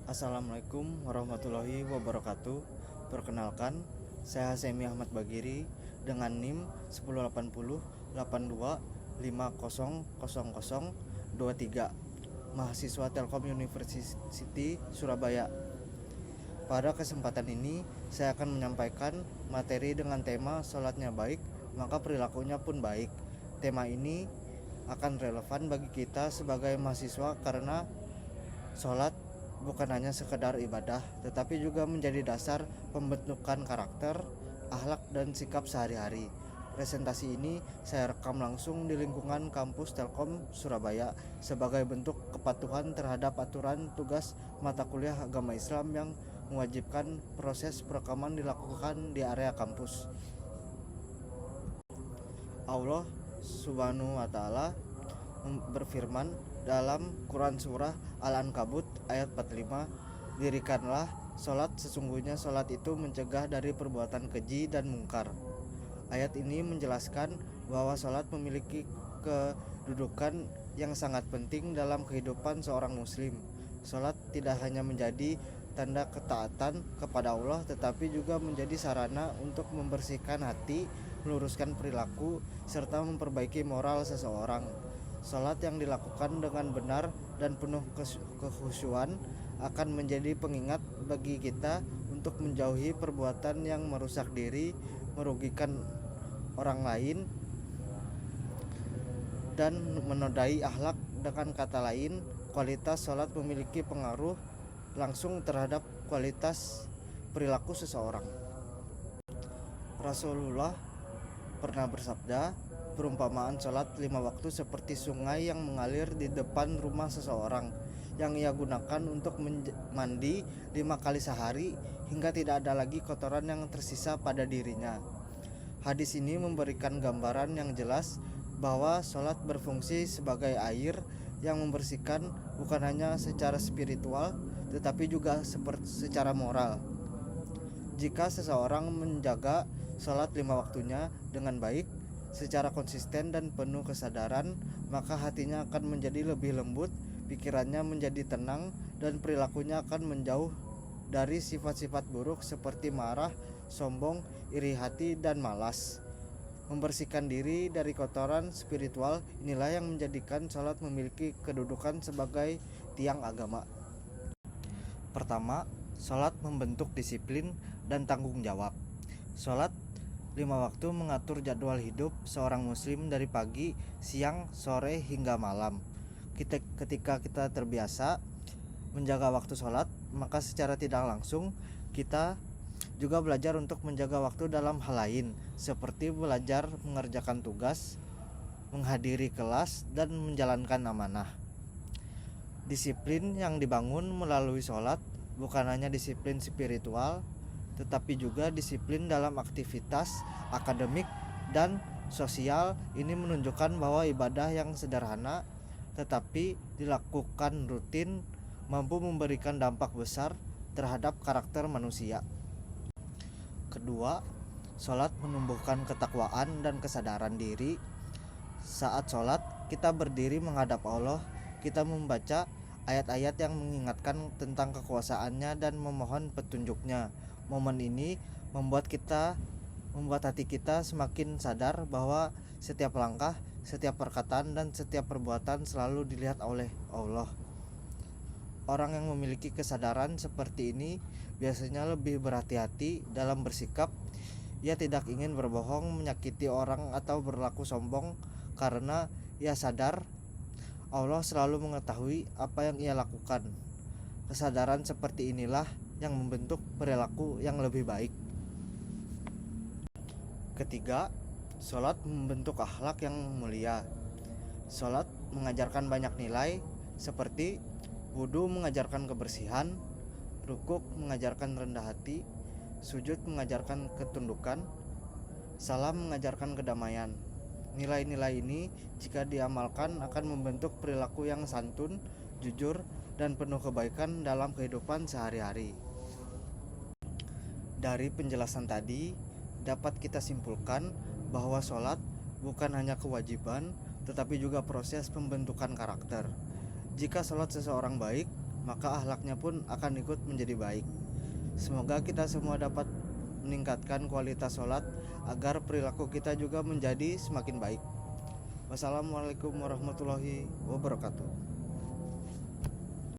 Assalamualaikum warahmatullahi wabarakatuh. Perkenalkan, saya Hasemi Ahmad Bagiri dengan NIM 108082500023, mahasiswa Telkom University Surabaya. Pada kesempatan ini, saya akan menyampaikan materi dengan tema sholatnya baik, maka perilakunya pun baik. Tema ini akan relevan bagi kita sebagai mahasiswa karena sholat bukan hanya sekedar ibadah, tetapi juga menjadi dasar pembentukan karakter, akhlak, dan sikap sehari-hari. Presentasi ini saya rekam langsung di lingkungan kampus Telkom Surabaya sebagai bentuk kepatuhan terhadap aturan tugas mata kuliah agama Islam yang mewajibkan proses perekaman dilakukan di area kampus. Allah Subhanahu wa taala berfirman dalam Quran surah Al-Ankabut ayat 45, "Dirikanlah sholat, sesungguhnya sholat itu mencegah dari perbuatan keji dan mungkar." Ayat ini menjelaskan bahwa sholat memiliki kedudukan yang sangat penting dalam kehidupan seorang muslim. Sholat tidak hanya menjadi tanda ketaatan kepada Allah, tetapi juga menjadi sarana untuk membersihkan hati, meluruskan perilaku, serta memperbaiki moral seseorang. Sholat yang dilakukan dengan benar dan penuh kekhusyuan akan menjadi pengingat bagi kita untuk menjauhi perbuatan yang merusak diri, merugikan orang lain, dan menodai akhlak. Dengan kata lain, kualitas sholat memiliki pengaruh langsung terhadap kualitas perilaku seseorang. Rasulullah pernah bersabda, perumpamaan sholat 5 waktu seperti sungai yang mengalir di depan rumah seseorang, yang ia gunakan untuk mandi 5 kali sehari hingga tidak ada lagi kotoran yang tersisa pada dirinya. Hadis ini memberikan gambaran yang jelas bahwa sholat berfungsi sebagai air yang membersihkan bukan hanya secara spiritual, tetapi juga secara moral. Jika seseorang menjaga sholat 5 waktunya dengan baik, secara konsisten dan penuh kesadaran, maka hatinya akan menjadi lebih lembut, pikirannya menjadi tenang, dan perilakunya akan menjauh dari sifat-sifat buruk seperti marah, sombong, iri hati, dan malas. Membersihkan diri dari kotoran spiritual inilah yang menjadikan sholat memiliki kedudukan sebagai tiang agama. Pertama, sholat membentuk disiplin dan tanggung jawab. Sholat 5 waktu mengatur jadwal hidup seorang muslim dari pagi, siang, sore, hingga malam. Ketika kita terbiasa menjaga waktu sholat, maka secara tidak langsung kita juga belajar untuk menjaga waktu dalam hal lain, seperti belajar mengerjakan tugas, menghadiri kelas, dan menjalankan amanah. Disiplin yang dibangun melalui sholat bukan hanya disiplin spiritual, tetapi juga disiplin dalam aktivitas akademik dan sosial. Ini menunjukkan bahwa ibadah yang sederhana tetapi dilakukan rutin mampu memberikan dampak besar terhadap karakter manusia. Kedua, sholat menumbuhkan ketakwaan dan kesadaran diri. Saat sholat, kita berdiri menghadap Allah, kita membaca ayat-ayat yang mengingatkan tentang kekuasaannya dan memohon petunjuknya. Momen ini membuat hati kita semakin sadar bahwa setiap langkah, setiap perkataan, dan setiap perbuatan selalu dilihat oleh Allah. Orang yang memiliki kesadaran seperti ini biasanya lebih berhati-hati dalam bersikap. Ia tidak ingin berbohong, menyakiti orang, atau berlaku sombong karena ia sadar Allah selalu mengetahui apa yang ia lakukan. Kesadaran seperti inilah yang membentuk perilaku yang lebih baik. Ketiga, sholat membentuk akhlak yang mulia. Sholat mengajarkan banyak nilai seperti wudu mengajarkan kebersihan, rukuk mengajarkan rendah hati, sujud mengajarkan ketundukan, salam mengajarkan kedamaian. Nilai-nilai ini jika diamalkan akan membentuk perilaku yang santun, jujur, dan penuh kebaikan dalam kehidupan sehari-hari. Dari penjelasan tadi dapat kita simpulkan bahwa sholat bukan hanya kewajiban, tetapi juga proses pembentukan karakter. Jika sholat seseorang baik, maka akhlaknya pun akan ikut menjadi baik. Semoga kita semua dapat meningkatkan kualitas sholat agar perilaku kita juga menjadi semakin baik. Wassalamualaikum warahmatullahi wabarakatuh.